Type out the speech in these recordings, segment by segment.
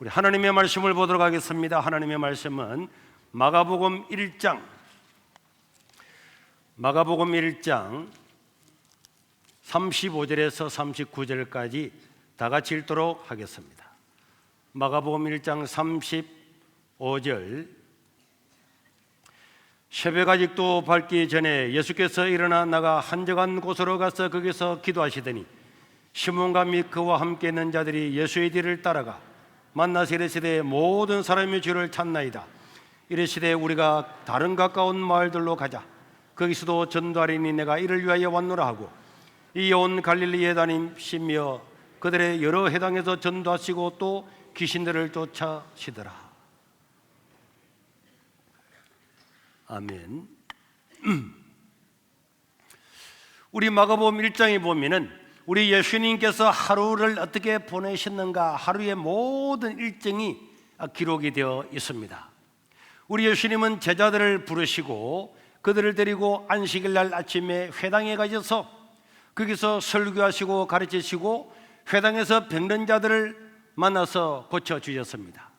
우리 하나님의 말씀을 보도록 하겠습니다. 하나님의 말씀은 마가복음 1장 35절에서 39절까지 다 같이 읽도록 하겠습니다. 마가복음 1장 35절. 새벽 아직도 밝기 전에 예수께서 일어나 나가 한적한 곳으로 가서 거기서 기도하시더니 시몬과 및 그와 함께 있는 자들이 예수의 뒤를 따라가 만나서 이르시되 모든 사람이 주를 찾나이다. 이르시되 우리가 다른 가까운 마을들로 가자. 거기서도 전도하리니 내가 이를 위하여 왔노라 하고 이 온 갈릴리에 다니시며 그들의 여러 회당에서 전도하시고 또 귀신들을 쫓아시더라. 아멘. 우리 마가복음 1장에 보면은 우리 예수님께서 하루를 어떻게 보내셨는가, 하루의 모든 일정이 기록이 되어 있습니다. 우리 예수님은 제자들을 부르시고 그들을 데리고 안식일 날 아침에 회당에 가셔서 거기서 설교하시고 가르치시고 회당에서 병든 자들을 만나서 고쳐주셨습니다.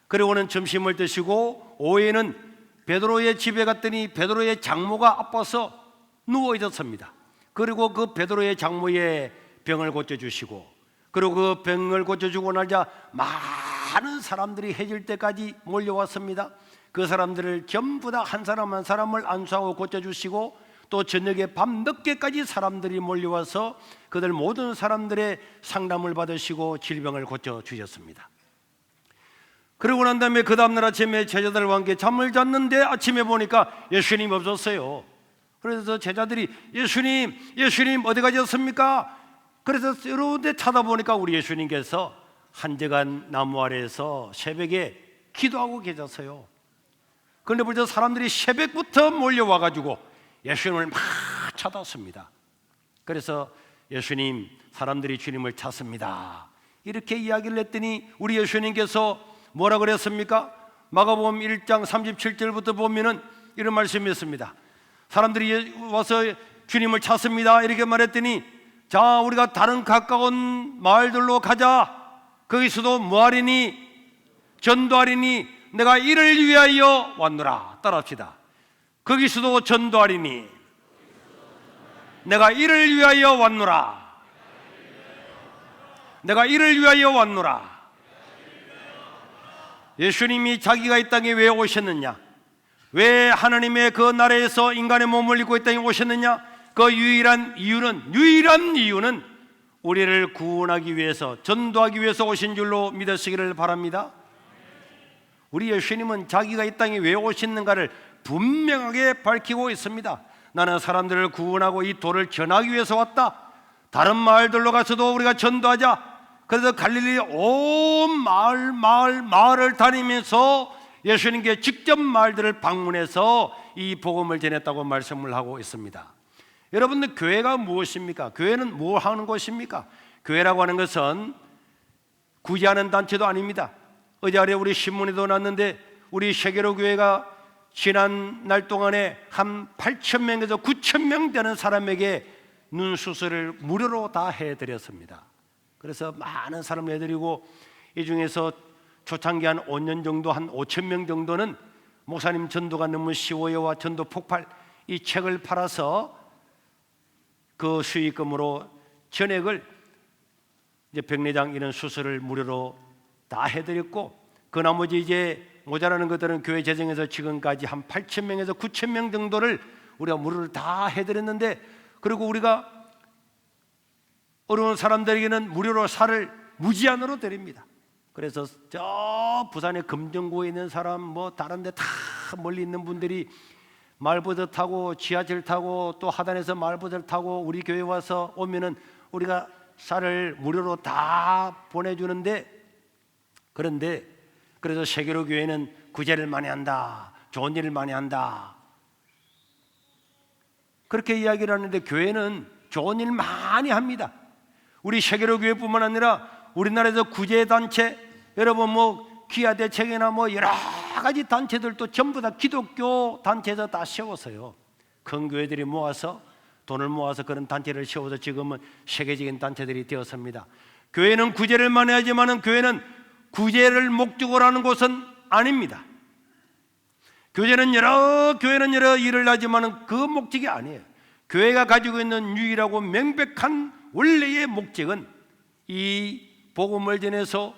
그리고는 점심을 드시고 오후에는 베드로의 집에 갔더니 베드로의 장모가 아파서 누워 있었습니다. 그리고 그 베드로의 장모의 병을 고쳐주시고, 그리고 그 병을 고쳐주고 나자 많은 사람들이 해질 때까지 몰려왔습니다. 그 사람들을 전부 다 한 사람 한 사람을 안수하고 고쳐주시고, 또 저녁에 밤 늦게까지 사람들이 몰려와서 그들 모든 사람들의 상담을 받으시고 질병을 고쳐주셨습니다. 그러고 난 다음에 그 다음날 아침에 제자들과 함께 잠을 잤는데 아침에 보니까 예수님 없었어요. 그래서 제자들이 예수님 어디 가셨습니까? 그래서 여러 데 찾아보니까 우리 예수님께서 한적한 나무 아래에서 새벽에 기도하고 계셨어요. 그런데 벌써 사람들이 새벽부터 몰려와가지고 예수님을 막 찾았습니다. 그래서 예수님, 사람들이 주님을 찾습니다, 이렇게 이야기를 했더니 우리 예수님께서 뭐라 그랬습니까? 마가복음 1장 37절부터 보면은 이런 말씀이 있습니다. 사람들이 와서 주님을 찾습니다, 이렇게 말했더니 자, 우리가 다른 가까운 마을들로 가자. 거기서도 뭐하리니? 전도하리니 내가 이를 위하여 왔노라. 따라합시다. 거기서도 전도하리니 내가 이를 위하여 왔노라. 내가 이를 위하여 왔노라. 예수님이 자기가 이 땅에 왜 오셨느냐? 왜 하나님의 그 나라에서 인간의 몸을 입고 이 땅에 오셨느냐? 그 유일한 이유는 우리를 구원하기 위해서, 전도하기 위해서 오신 줄로 믿으시기를 바랍니다. 우리 예수님은 자기가 이 땅에 왜 오셨는가를 분명하게 밝히고 있습니다. 나는 사람들을 구원하고 이 도를 전하기 위해서 왔다. 다른 마을들로 가서도 우리가 전도하자. 그래서 갈릴리 온 마을을 다니면서 예수님께 직접 마을들을 방문해서 이 복음을 전했다고 말씀을 하고 있습니다. 여러분들, 교회가 무엇입니까? 교회는 뭐 하는 곳입니까? 교회라고 하는 것은 구제하는 단체도 아닙니다. 어제 우리 신문에도 났는데 우리 세계로 교회가 지난 날 동안에 한 8,000명에서 9,000명 되는 사람에게 눈 수술을 무료로 다 해드렸습니다. 그래서 많은 사람을 해드리고, 이 중에서 초창기 한 5년 정도, 한 5,000명 정도는 목사님 전도가 너무 쉬워요와 전도 폭발, 이 책을 팔아서 그 수익금으로 전액을 이제 백내장 이런 수술을 무료로 다 해드렸고, 그 나머지 이제 모자라는 것들은 교회 재정에서 지금까지 한 8,000명에서 9,000명 정도를 우리가 무료로 다 해드렸는데, 그리고 우리가 어려운 사람들에게는 무료로 살을 무제한으로 드립니다. 그래서 저 부산의 금정구에 있는 사람, 뭐 다른 데 다 멀리 있는 분들이 말버스 타고 지하철 타고 또 하단에서 말버스를 타고 우리 교회 와서 오면은 우리가 쌀을 무료로 다 보내주는데, 그런데 그래서 세계로 교회는 구제를 많이 한다, 좋은 일을 많이 한다, 그렇게 이야기를 하는데 교회는 좋은 일 많이 합니다. 우리 세계로 교회뿐만 아니라 우리나라에서 구제단체, 여러분 뭐 기아대책이나 뭐 여러 가지 단체들도 전부 다 기독교 단체에서 다 세웠어요. 큰 교회들이 모아서 돈을 모아서 그런 단체를 세워서 지금은 세계적인 단체들이 되었습니다. 교회는 구제를 많이 하지만은 교회는 구제를 목적으로 하는 곳은 아닙니다. 교회는 여러 일을 하지만 그 목적이 아니에요. 교회가 가지고 있는 유일하고 명백한 원래의 목적은 이 복음을 전해서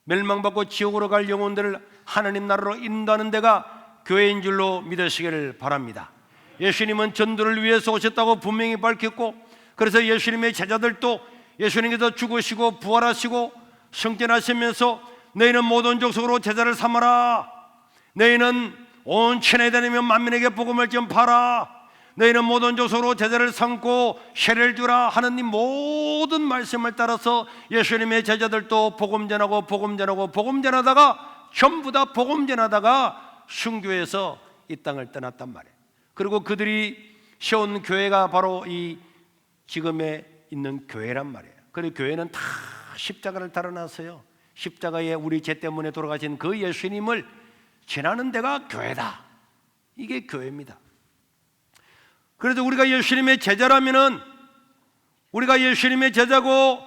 멸망받고 지옥으로 갈 영혼들을 하나님 나라로 인도하는 데가 교회인 줄로 믿으시기를 바랍니다. 예수님은 전도를 위해서 오셨다고 분명히 밝혔고, 그래서 예수님의 제자들도 예수님께서 죽으시고 부활하시고 승천하시면서 너희는 모든 족속으로 제자를 삼아라, 너희는 온 천하에 다니며 만민에게 복음을 전파하라, 너희는 모든 족속으로 제자를 삼고 세례를 주라 하는 이 모든 말씀을 따라서 예수님의 제자들도 복음 전하다가 전부 다 복음 전하다가 순교해서 이 땅을 떠났단 말이에요. 그리고 그들이 세운 교회가 바로 이 지금에 있는 교회란 말이에요. 그리고 교회는 다 십자가를 달아놨어요. 십자가에 우리 죄 때문에 돌아가신 그 예수님을 지나는 데가 교회다. 이게 교회입니다. 그래서 우리가 예수님의 제자라면은, 우리가 예수님의 제자고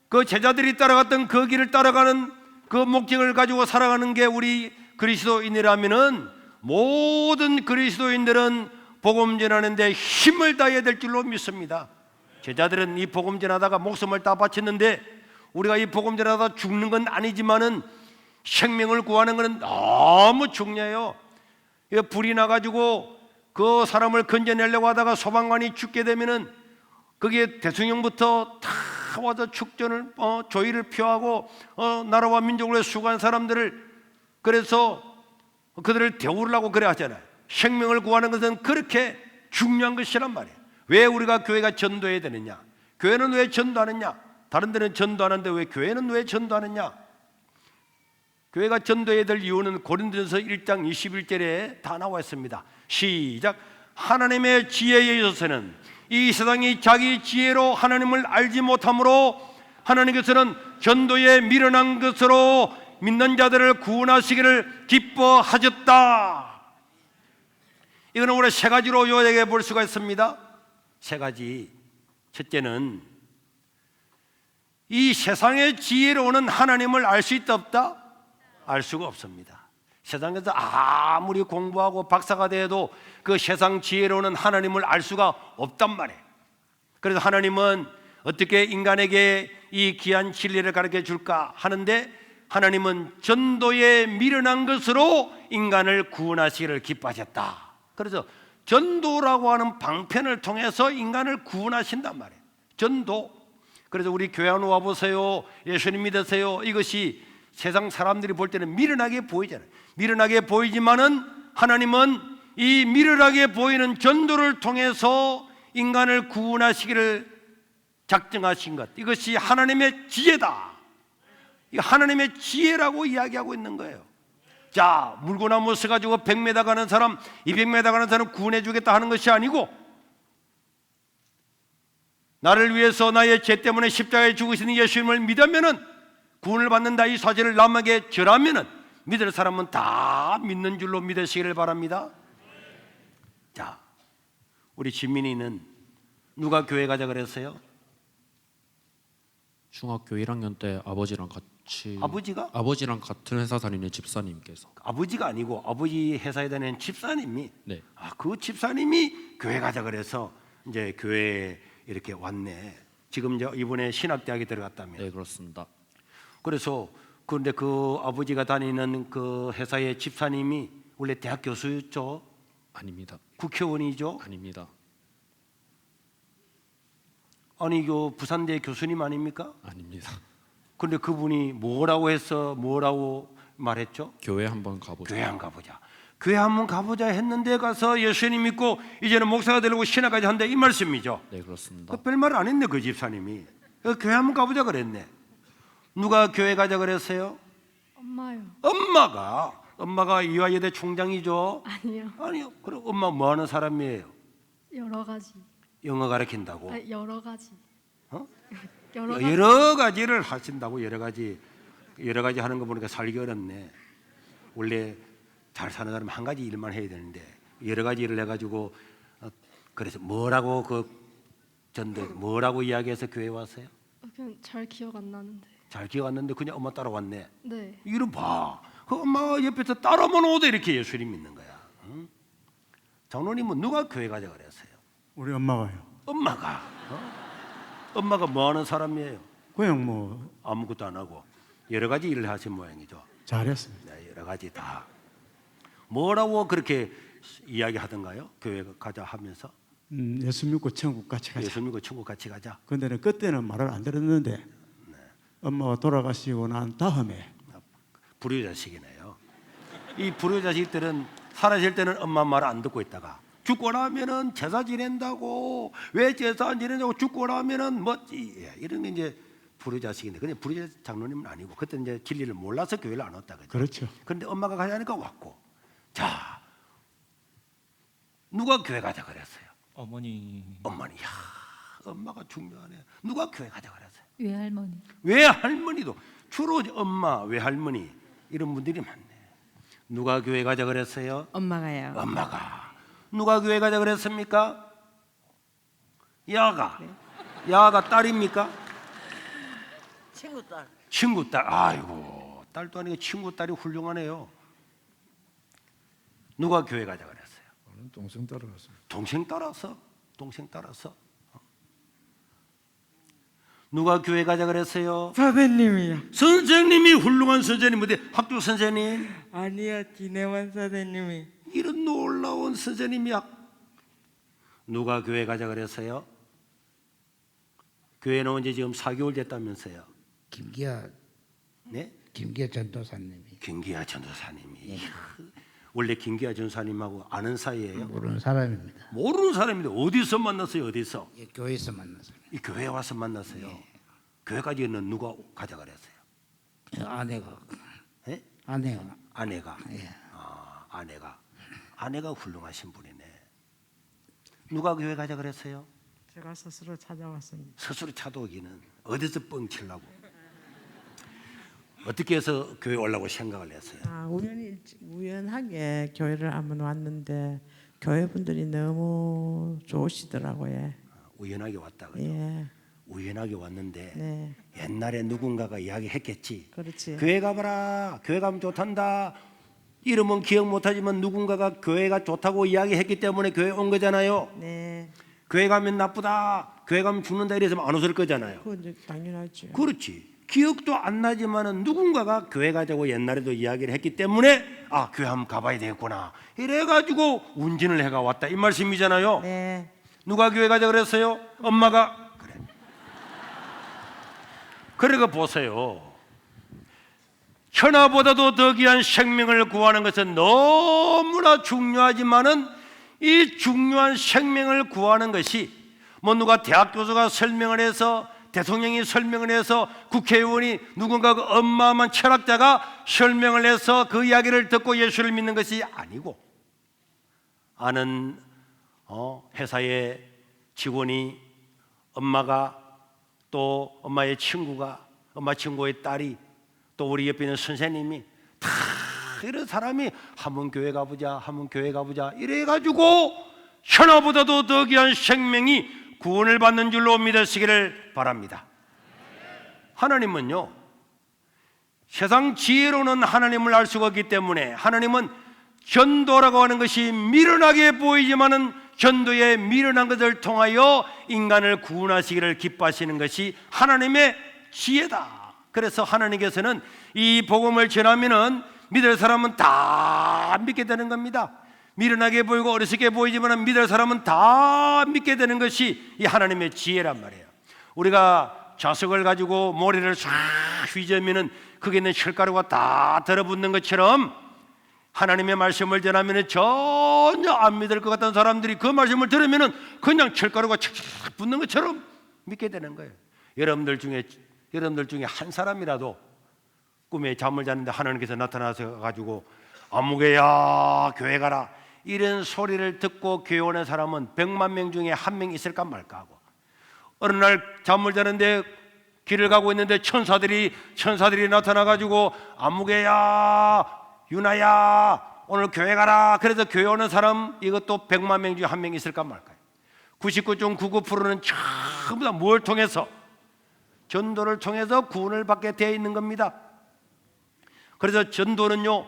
그 제자들이 따라갔던 그 길을 따라가는 그 목적을 가지고 살아가는 게 우리 그리스도인이라면은, 모든 그리스도인들은 복음 전하는 데 힘을 다해야 될 줄로 믿습니다. 제자들은 이 복음 전하다가 목숨을 다 바쳤는데, 우리가 이 복음 전하다 죽는 건 아니지만은 생명을 구하는 것은 너무 중요해요. 불이 나가지고 그 사람을 건져내려고 하다가 소방관이 죽게 되면은 그게 대통령부터 다 와서 축전을 조의를 표하고 나라와 민족을 위해 수고한 사람들을, 그래서 그들을 대우하려고 그래 하잖아요. 생명을 구하는 것은 그렇게 중요한 것이란 말이에요. 왜 우리가 교회가 전도해야 되느냐? 교회는 왜 전도하느냐? 다른 데는 전도하는데 왜 교회는 왜 전도하느냐? 교회가 전도해야 될 이유는 고린도전서 1장 21절에 다 나와 있습니다. 시작. 하나님의 지혜에 있어서는 이 세상이 자기 지혜로 하나님을 알지 못하므로 하나님께서는 전도에 미련한 것으로 믿는 자들을 구원하시기를 기뻐하셨다. 이거는 우리 세 가지로 요약해 볼 수가 있습니다. 세 가지. 첫째는 이 세상의 지혜로는 하나님을 알 수 있다 없다? 알 수가 없습니다. 세상에서 아무리 공부하고 박사가 돼도 그 세상 지혜로는 하나님을 알 수가 없단 말이에요. 그래서 하나님은 어떻게 인간에게 이 귀한 진리를 가르쳐 줄까 하는데, 하나님은 전도에 미련한 것으로 인간을 구원하시기를 기뻐하셨다. 그래서 전도라고 하는 방편을 통해서 인간을 구원하신단 말이에요. 전도. 그래서 우리 교회 안에 와보세요, 예수님 믿으세요, 이것이 세상 사람들이 볼 때는 미련하게 보이잖아요. 미련하게 보이지만은 하나님은 이 미련하게 보이는 전도를 통해서 인간을 구원하시기를 작정하신 것, 이것이 하나님의 지혜다. 이 하나님의 지혜라고 이야기하고 있는 거예요. 자, 물고나무 써가지고 100m 가는 사람, 200m 가는 사람 구원해 주겠다 하는 것이 아니고, 나를 위해서 나의 죄 때문에 십자가에 죽으시는 예수님을 믿으면은 구원을 받는다, 이 사실을 남에게 전하면은 믿을 사람은 다 믿는 줄로 믿으시기를 바랍니다. 자, 우리 진민이는 누가 교회 가자 그랬어요? 중학교 1학년 때 아버지랑 같이, 아버지가? 아버지랑 같은 회사 다니는 집사님께서. 아버지가 아니고 아버지 회사에 다니는 집사님이. 네. 그 집사님이 교회 가자 그래서 이제 교회에 이렇게 왔네. 지금 이제 이번에 신학대학에 들어갔다며. 네, 그렇습니다. 그래서 그런데 그 아버지가 다니는 그 회사의 집사님이 원래 대학 교수였죠? 아닙니다. 국회의원이죠? 아닙니다. 아니 그 부산대 교수님 아닙니까? 아닙니다. 그런데 그분이 뭐라고 해서 뭐라고 말했죠? 교회 한번 가보자. 교회 한번 가보자. 교회 한번 가보자 했는데 가서 예수님 믿고 이제는 목사가 되려고 신학까지 한다, 이 말씀이죠? 네, 그렇습니다. 별말 안 했네 그 집사님이. 교회 한번 가보자 그랬네. 누가 교회 가자 그랬어요? 엄마요. 엄마가 이화여대 총장이죠? 아니요. 그럼 엄마 뭐 하는 사람이에요? 여러 가지. 영어 가르친다고? 여러 가지. 여러 가지를 하신다고. 여러 가지 하는 거 보니까 살기 어렵네. 원래 잘 사는 사람은 한 가지 일만 해야 되는데 여러 가지 일을 해가지고. 그래서 뭐라고 뭐라고 이야기해서 교회 왔어요? 그냥 잘 기억 안 나는데. 잘 기억 안 나는데 그냥 엄마 따라왔네. 네. 이름 봐. 그 엄마가 옆에서 따라만 오도 이렇게 예수님 믿는 거야. 응? 장로님은 누가 교회 가자 그랬어요? 우리 엄마가요. 엄마가. 엄마가 뭐 하는 사람이에요? 그냥 뭐 아무것도 안 하고 여러 가지 일을 하신 모양이죠. 잘했습니다. 네, 여러 가지 다. 뭐라고 그렇게 이야기하던가요? 교회 가자 하면서 예수 믿고 천국 같이 가자. 예수 믿고 천국 같이 가자. 근데는 그때는 말을 안 들었는데 엄마가 돌아가시고 난 다음에 불효자식이네요. 이 불효자식들은 살아실 때는 엄마 말 안 듣고 있다가 죽고 나면은 제사 지낸다고 왜 제사 안 지내냐고 죽고 나면은 뭐 이런 게 이제 불효자식인데 그냥 불효자 장로님은 아니고 그때 이제 진리를 몰라서 교회를 안 왔다 그죠. 그렇죠. 그런데 엄마가 가자니까 왔고 자 누가 교회 가자 그랬어요? 어머니. 어머니. 야 엄마가 중요하네. 누가 교회 가자 그랬어요? 외할머니. 외할머니도 주로 엄마 외할머니 이런 분들이 많네. 누가 교회 가자 그랬어요? 엄마가요. 엄마가. 누가 교회 가자 그랬습니까? 야가. 야가 딸입니까? 친구 딸. 친구 딸. 아이고 딸도 아니고 친구 딸이 훌륭하네요. 누가 교회 가자 그랬어요? 동생 따라갔어요. 동생 따라서. 동생 따라서. 누가 교회 가자 그랬어요? 선생님이요. 선생님이 훌륭한 선생님인데 학교 선생님 아니요, 디네원 선생님이. 이런 놀라운 선생님이야. 누가 교회 가자 그랬어요? 교회 나온 지 지금 4개월 됐다면서요? 김기아 네? 전도사님이 김기아 전도사님이 원래 김기아 전도사님하고 아는 사이예요? 모르는 사람입니다. 모르는 사람인데 어디서 만났어요? 어디서? 예, 교회에서 만났어요. 이 교회에 와서 만났어요. 교회까지는 누가 가자 그랬어요? 아내가 예? 아내가 아내가. 예. 아내가 훌륭하신 분이네. 누가 교회 가자 그랬어요? 제가 스스로 찾아왔습니다. 스스로 찾아오기는 어디서 뻥치려고? 어떻게 해서 교회 오려고 생각을 했어요? 우연하게 교회를 한번 왔는데 교회 분들이 너무 좋으시더라고요. 우연하게 왔다 그죠? 예, 우연하게 왔는데 네, 옛날에 누군가가 이야기했겠지. 그렇지. 교회 가봐라. 교회 가면 좋단다. 이름은 기억 못하지만 누군가가 교회가 좋다고 이야기했기 때문에 교회 온 거잖아요. 네, 교회 가면 나쁘다. 교회 가면 죽는다 이래서 안 웃을 거잖아요. 그건 이제 당연하죠. 그렇지. 기억도 안 나지만은 누군가가 교회 가자고 옛날에도 이야기를 했기 때문에 아 교회 한번 가봐야 되겠구나 이래가지고 운진을 해가 왔다 이 말씀이잖아요. 네, 누가 교회 가자 그랬어요? 엄마가. 그래. 그러니까 보세요. 천하보다도 더 귀한 생명을 구하는 것은 너무나 중요하지만은 이 중요한 생명을 구하는 것이 뭐 누가 대학 교수가 설명을 해서 대통령이 설명을 해서 국회의원이 누군가 그 어마어마한 철학자가 설명을 해서 그 이야기를 듣고 예수를 믿는 것이 아니고 아는 회사의 직원이 엄마가 또 엄마의 친구가 엄마 친구의 딸이 또 우리 옆에 있는 선생님이 다 이런 사람이 한번 교회 가보자 한번 교회 가보자 이래가지고 천하보다도 더 귀한 생명이 구원을 받는 줄로 믿으시기를 바랍니다. 하나님은요 세상 지혜로는 하나님을 알 수가 없기 때문에 하나님은 전도라고 하는 것이 미련하게 보이지만은 전도에 미련한 것을 통하여 인간을 구원하시기를 기뻐하시는 것이 하나님의 지혜다. 그래서 하나님께서는 이 복음을 전하면은 믿을 사람은 다 믿게 되는 겁니다. 미련하게 보이고 어리석게 보이지만 믿을 사람은 다 믿게 되는 것이 이 하나님의 지혜란 말이에요. 우리가 자석을 가지고 모래를 싹 휘저으면은 거기에 있는 철가루가 다 들어붙는 것처럼 하나님의 말씀을 전하면 전혀 안 믿을 것 같은 사람들이 그 말씀을 들으면 그냥 철가루가 착착 붙는 것처럼 믿게 되는 거예요. 여러분들 중에 한 사람이라도 꿈에 잠을 자는데 하나님께서 나타나서 가지고 아무개야 교회 가라 이런 소리를 듣고 교회 오는 사람은 100만 명 중에 한 명 있을까 말까 하고 어느 날 잠을 자는데 길을 가고 있는데 천사들이 나타나 가지고 아무개야 유나야 오늘 교회 가라 그래서 교회 오는 사람 이것도 100만 명 중에 한 명 있을까 말까요? 99.99%는 전부 다 뭘 통해서 전도를 통해서 구원을 받게 되어 있는 겁니다. 그래서 전도는요,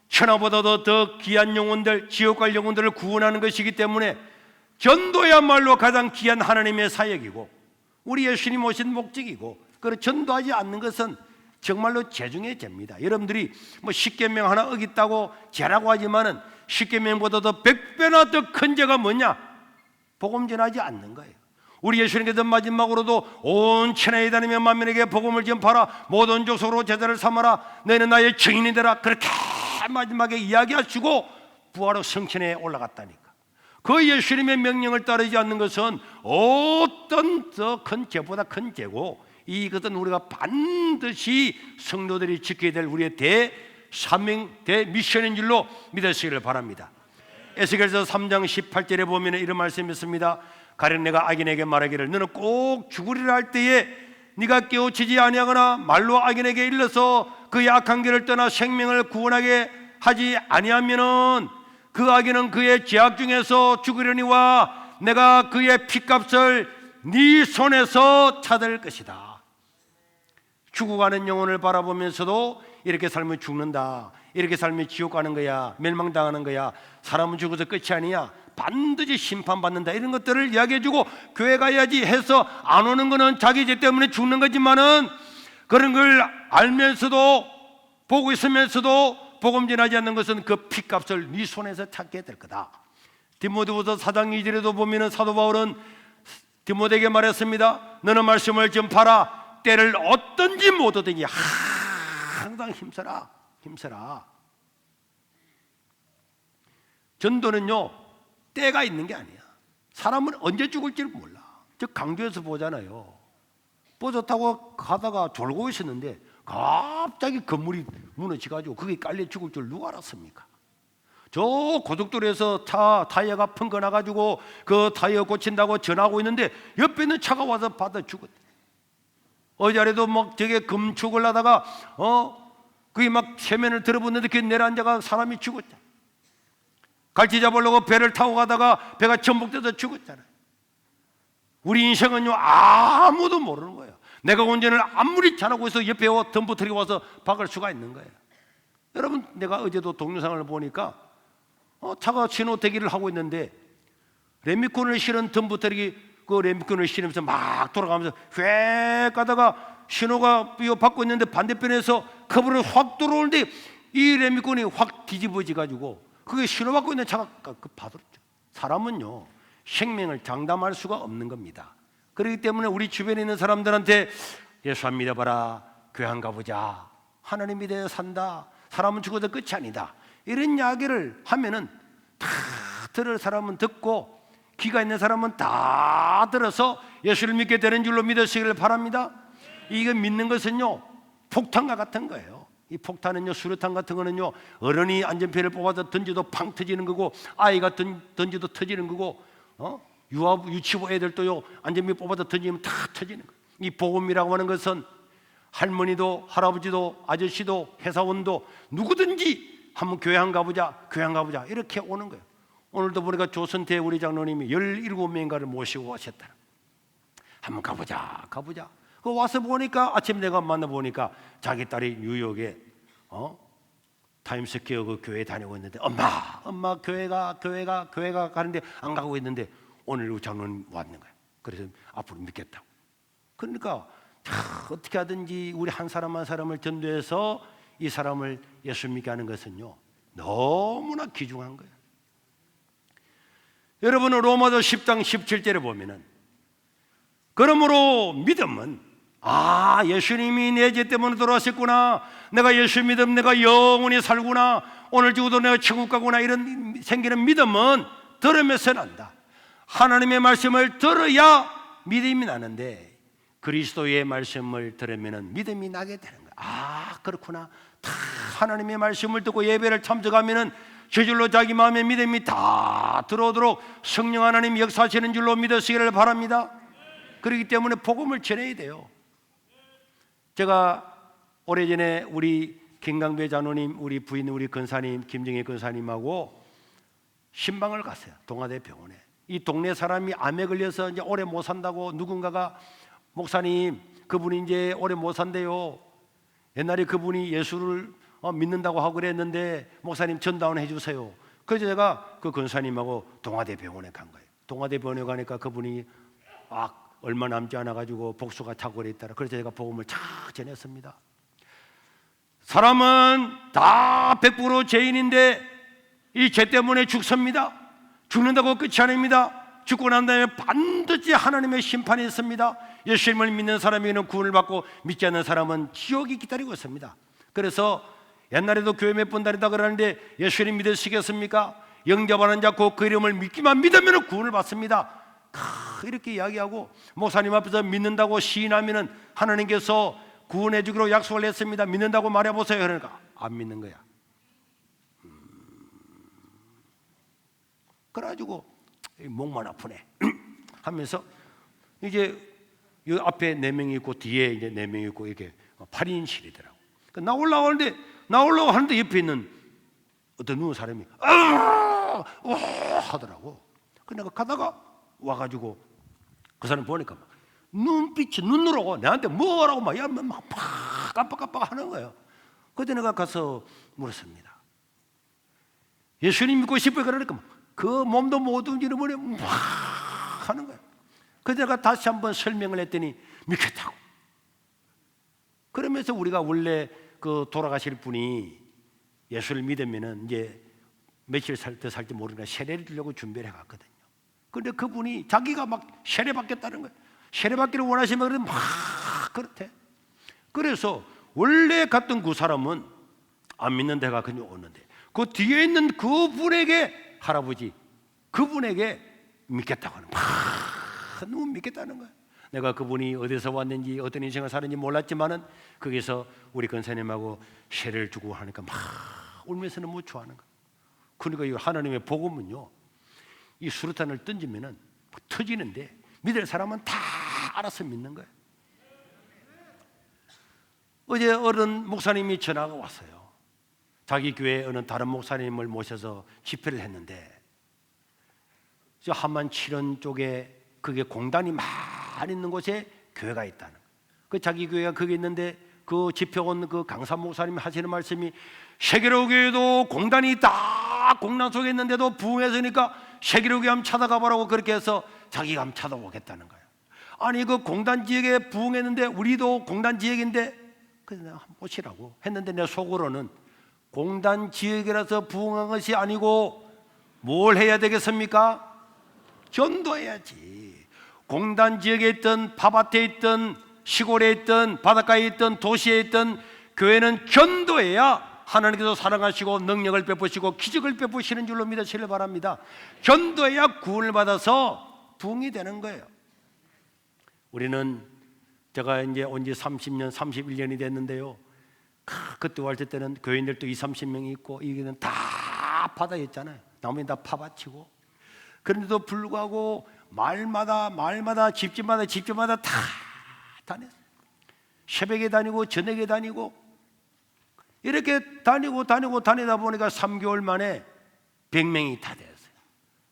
천하보다도 더 귀한 영혼들, 지옥 갈 영혼들을 구원하는 것이기 때문에 전도야말로 가장 귀한 하나님의 사역이고 우리 예수님 오신 목적이고, 그리고 전도하지 않는 것은 정말로 죄중의 죄입니다. 여러분들이 뭐 십계명 하나 어겼다고 죄라고 하지만은 십계명보다도 100배나 더 큰 죄가 뭐냐? 복음 전하지 않는 거예요. 우리 예수님께서 마지막으로도 온 천하에 다니며 만민에게 복음을 전파하라, 모든 족속으로 제자를 삼아라, 너희는 나의 증인이 되라, 그렇게 마지막에 이야기하시고 부활로 성천에 올라갔다니까. 그 예수님의 명령을 따르지 않는 것은 어떤 더 큰 죄보다 큰 죄고, 이것은 우리가 반드시 성도들이 지켜야 될 우리의 대사명, 대미션인 줄로 믿으시기를 바랍니다. 에스겔서 3장 18절에 보면 이런 말씀이 있습니다. 가령 내가 악인에게 말하기를 너는 꼭 죽으리라 할 때에 네가 깨우치지 아니하거나 말로 악인에게 일러서 그의 악한 길을 떠나 생명을 구원하게 하지 아니하면은 그 악인은 그의 죄악 중에서 죽으려니와 내가 그의 피값을 네 손에서 찾을 것이다. 죽어가는 영혼을 바라보면서도 이렇게 살면 죽는다, 이렇게 살면 지옥 가는 거야, 멸망당하는 거야, 사람은 죽어서 끝이 아니야, 반드시 심판받는다, 이런 것들을 이야기해주고 교회 가야지 해서 안 오는 거는 자기 죄 때문에 죽는 거지만은 그런 걸 알면서도 보고 있으면서도 복음 전하지 않는 것은 그 피값을 네 손에서 찾게 될 거다. 디모데후서 4장 2절에도 보면은 사도 바울은 디모데에게 말했습니다. 너는 말씀을 전파하라. 때를 어떤지 못 얻으니 항상 힘써라, 힘써라. 전도는요, 때가 있는 게 아니야. 사람은 언제 죽을지 몰라. 저 강주에서 보잖아요. 버스 타고 가다가 졸고 있었는데 갑자기 건물이 무너져가지고 그게 깔려 죽을 줄 누가 알았습니까? 저 고속도로에서 차 타이어가 펑거나가지고 그 타이어 고친다고 전화하고 있는데 옆에 있는 차가 와서 받아 죽었대. 어제라도 막 저게 금축을 하다가 그게 막 세면을 들어붙는데 그게 내려앉아가 사람이 죽었잖아. 갈치 잡으려고 배를 타고 가다가 배가 전복돼서 죽었잖아요. 우리 인생은요, 아무도 모르는 거예요. 내가 운전을 아무리 잘하고 있어 옆에 덤프트럭이 와서 박을 수가 있는 거예요. 여러분, 내가 어제도 동영상을 보니까 차가 신호 대기를 하고 있는데 레미콘을 실은 덤프트럭이 그 램콘을 실으면서 막 돌아가면서 휙 가다가 신호가 받고 있는데 반대편에서 커브를 확 들어오는데 이 레미콘이 확 뒤집어져 가지고 그게 신호받고 있는 차가 받았죠. 사람은요, 생명을 장담할 수가 없는 겁니다. 그렇기 때문에 우리 주변에 있는 사람들한테 예수 안 믿어봐라, 교회 안 가보자, 하나님 믿어야 산다, 사람은 죽어도 끝이 아니다, 이런 이야기를 하면은 다 들을 사람은 듣고 귀가 있는 사람은 다 들어서 예수를 믿게 되는 줄로 믿으시기를 바랍니다. 이거 믿는 것은요, 폭탄과 같은 거예요. 이 폭탄은요, 수류탄 같은 거는요, 어른이 안전피를 뽑아서 던져도 팡 터지는 거고, 아이가 던져도 터지는 거고, 유치부 애들도요, 안전피 뽑아서 던지면 다 터지는 거예요. 이 복음이라고 하는 것은 할머니도 할아버지도 아저씨도 회사원도 누구든지 한번 교회 한 가보자, 교회 한 가보자, 이렇게 오는 거예요. 오늘도 보니까 조선태 우리 장로님이 17명인가를 모시고 오셨다. 한번 가보자, 가보자. 그 와서 보니까 아침 내가 만나보니까 자기 딸이 뉴욕에 타임스퀘어 그 교회 다니고 있는데 엄마 교회가 가는데 안 가고 있는데 오늘 우리 장로님 왔는 거야. 그래서 앞으로 믿겠다고. 그러니까 어떻게 하든지 우리 한 사람 한 사람을 전도해서 이 사람을 예수 믿게 하는 것은요, 너무나 귀중한 거예요. 여러분은 로마서 10장 17절에 보면은 그러므로 믿음은 예수님이 내 죄 때문에 돌아왔었구나, 내가 예수 믿으면 내가 영원히 살구나, 오늘 죽어도 내가 천국 가구나, 이런 생기는 믿음은 들으면서 난다. 하나님의 말씀을 들어야 믿음이 나는데 그리스도의 말씀을 들으면 믿음이 나게 되는 거야. 그렇구나. 다 하나님의 말씀을 듣고 예배를 참석하면은 저절로 자기 마음의 믿음이 다 들어오도록 성령 하나님 역사하시는 줄로 믿으시기를 바랍니다. 그렇기 때문에 복음을 전해야 돼요. 제가 오래전에 우리 김강배 장로님, 우리 부인 우리 근사님, 김정혜 근사님하고 신방을 갔어요. 동아대 병원에. 이 동네 사람이 암에 걸려서 이제 오래 못 산다고 누군가가 목사님 그분이 이제 오래 못 산대요. 옛날에 그분이 예수를 믿는다고 하고 그랬는데 목사님 전다운 해주세요. 그래서 제가 그 권사님하고 동아대 병원에 간 거예요. 동아대 병원에 가니까 그분이 얼마 남지 않아 가지고 복수가 탁월해 있더라. 그래서 제가 복음을 쫙 전했습니다. 사람은 다 100% 죄인인데 이 죄 때문에 죽습니다. 죽는다고 끝이 아닙니다. 죽고 난 다음에 반드시 하나님의 심판이 있습니다. 예수님을 믿는 사람에게는 구원을 받고 믿지 않는 사람은 지옥이 기다리고 있습니다. 그래서 옛날에도 교회 몇 번 다니다 그러는데 예수님 믿으시겠습니까? 영접하는 자 곧 그 이름을 믿기만 믿으면 구원을 받습니다. 이렇게 이야기하고 목사님 앞에서 믿는다고 시인하면 하나님께서 구원해 주기로 약속을 했습니다. 믿는다고 말해보세요. 그러니까 안 믿는 거야. 그래가지고 목만 아프네 하면서 이제 이 앞에 4명이 있고 뒤에 이제 4명이 있고 이렇게 8인실이더라고. 나오려고 하는데 옆에 있는 어떤 누운 사람이 하더라고. 그래서 내가 가다가 와가지고 그 사람 보니까 막 눈빛이 눈으로 내한테 뭐라고 막 깜빡깜빡 하는 거예요. 그때 내가 가서 물었습니다. 예수님 믿고 싶어요. 그러니까 그 몸도 못 움직이는 분이 막 하는 거예요. 그래서 내가 다시 한번 설명을 했더니 믿겠다고. 그러면서 우리가 원래 그 돌아가실 분이 예수를 믿으면은 이제 며칠 더 살지 모르니까 세례를 주려고 준비를 해갔거든요. 그런데 그분이 자기가 막 세례 받겠다는 거예요. 세례 받기를 원하시면 막 그렇대. 그래서 원래 갔던 그 사람은 안 믿는 데가 그냥 오는데 그 뒤에 있는 그분에게 할아버지 그분에게 믿겠다고 하는 너무 믿겠다는 거예요. 내가 그분이 어디서 왔는지 어떤 인생을 사는지 몰랐지만은 거기서 우리 권사님하고 세례를 주고 하니까 막 울면서 너무 좋아하는 거예요. 그러니까 이 하나님의 복음은요, 이 수류탄을 던지면은 터지는데 믿을 사람은 다 알아서 믿는 거예요. 어제 어른 목사님이 전화가 왔어요. 자기 교회에 어느 다른 목사님을 모셔서 집회를 했는데 저 한만 7원 쪽에 그게 공단이 많이 있는 곳에 교회가 있다는 거예요. 그 자기 교회가 거기 있는데 그 집회 온 그 강사 목사님이 하시는 말씀이 세계로 교회도 공단이 다 공단 속에 있는데도 부흥했으니까 세계로 교회 한번 찾아가 보라고 그렇게 해서 자기가 한번 찾아보겠다는 거예요. 아니 그 공단 지역에 부흥했는데 우리도 공단 지역인데 그래서 내가 한번 보시라고 했는데 내 속으로는 공단 지역이라서 부흥한 것이 아니고 뭘 해야 되겠습니까? 전도해야지. 공단 지역에 있던 팝밭에 있던 시골에 있던 바닷가에 있던 도시에 있던 교회는 전도해야 하나님께서 사랑하시고 능력을 베푸시고 기적을 베푸시는 줄로 믿으시길 바랍니다. 전도해야 구원을 받아서 부흥이 되는 거예요. 우리는 제가 이제 온 지 30년, 31년이 됐는데요. 그때 왔을 때는 교인들도 20, 30명이 있고 이게는 다 바다였잖아요. 나머지는 다 파밭이고. 그런데도 불구하고 말마다 집집마다 다 다녔어요. 새벽에 다니고 저녁에 다니고 이렇게 다니다 보니까 3개월 만에 100명이 다 됐어요.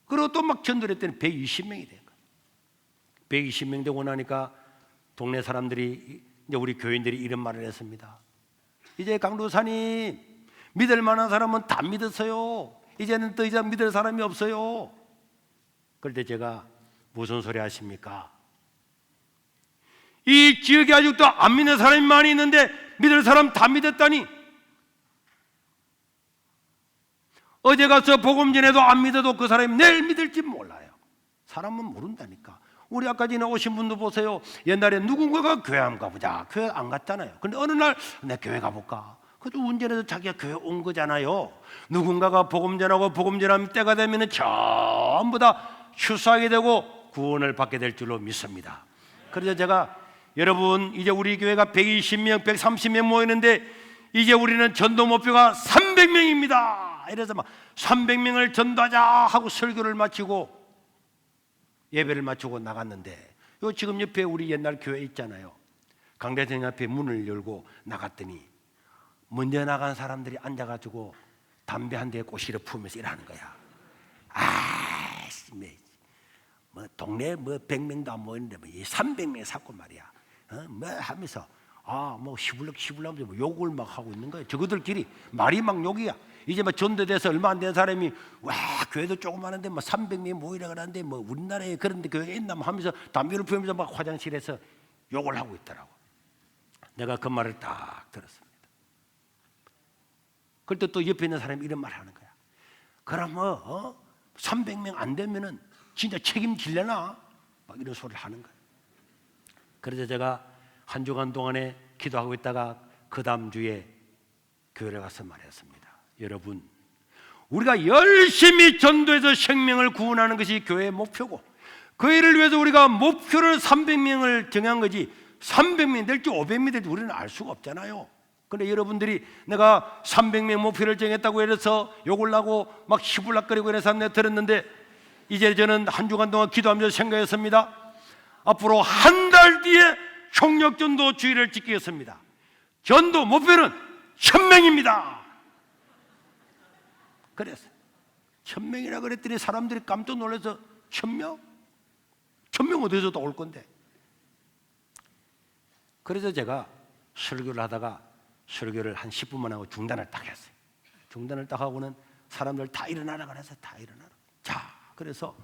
그리고 또 막 전도를 했더니 120명이 된 거예요. 120명 되고 나니까 동네 사람들이 이제 우리 교인들이 이런 말을 했습니다. 이제 강도사님 믿을 만한 사람은 다 믿었어요. 이제는 더 이상 믿을 사람이 없어요. 그럴 때 제가 무슨 소리 하십니까? 이 지역에 아직도 안 믿는 사람이 많이 있는데 믿을 사람 다 믿었다니. 어제 가서 복음 전해도 안 믿어도 그 사람이 내일 믿을지 몰라요. 사람은 모른다니까. 우리 아까 전에 오신 분도 보세요. 옛날에 누군가가 교회 한번 가보자. 교회 안 갔잖아요. 근데 어느 날 내 교회 가볼까. 그래도 운전해서 자기가 교회 온 거잖아요. 누군가가 복음 전하고 복음 전하면 때가 되면 전부 다 출소하게 되고 구원을 받게 될 줄로 믿습니다. 그래서 제가 여러분 이제 우리 교회가 120명, 130명 모이는데 이제 우리는 전도 목표가 300명입니다. 이래서 막 300명을 전도하자 하고 설교를 마치고 예배를 마치고 나갔는데 요 지금 옆에 우리 옛날 교회 있잖아요. 강대생 앞에 문을 열고 나갔더니 먼저 나간 사람들이 앉아가지고 담배 한 대에 꼬시를 피우면서 일하는 거야. 뭐 동네 뭐 100명도 안 모이는데 뭐 300명 샀고 말이야. 뭐 하면서 뭐 시불렁시불렁 뭐 욕을 막 하고 있는 거예요. 저거들끼리 말이 막 욕이야. 이제 뭐 전도돼서 얼마 안 된 사람이 와 교회도 조그마한데 뭐 300명이 모이라 그러는데 뭐 우리나라에 그런데 교회 있나 뭐 하면서 담배를 피우면서 막 화장실에서 욕을 하고 있더라고. 내가 그 말을 딱 들었습니다. 그때 또 옆에 있는 사람이 이런 말을 하는 거야. 그럼 300명 안 되면은 진짜 책임질려나? 막 이런 소리를 하는 거예요. 그래서 제가 한 주간 동안에 기도하고 있다가 그 다음 주에 교회를 가서 말했습니다. 여러분, 우리가 열심히 전도해서 생명을 구원하는 것이 교회의 목표고 그 일을 위해서 우리가 목표를 300명을 정한 거지 300명이 될지 500명이 될지 우리는 알 수가 없잖아요. 그런데 여러분들이 내가 300명 목표를 정했다고 해서 욕을 하고 막 시불락거리고 이래서 내가 들었는데 이제 저는 한 주간 동안 기도하면서 생각했습니다. 앞으로 한 달 뒤에 총력전도 주의를 지키겠습니다. 전도 목표는 1000명입니다. 그래서 1000명이라 그랬더니 사람들이 깜짝 놀라서 1000명? 1000명 어디서 또 올 건데? 그래서 제가 설교를 하다가 설교를 한 10분만 하고 중단을 딱 했어요. 중단을 딱 하고는 사람들 다 일어나라 그래서 다 일어나라. 자, 그래서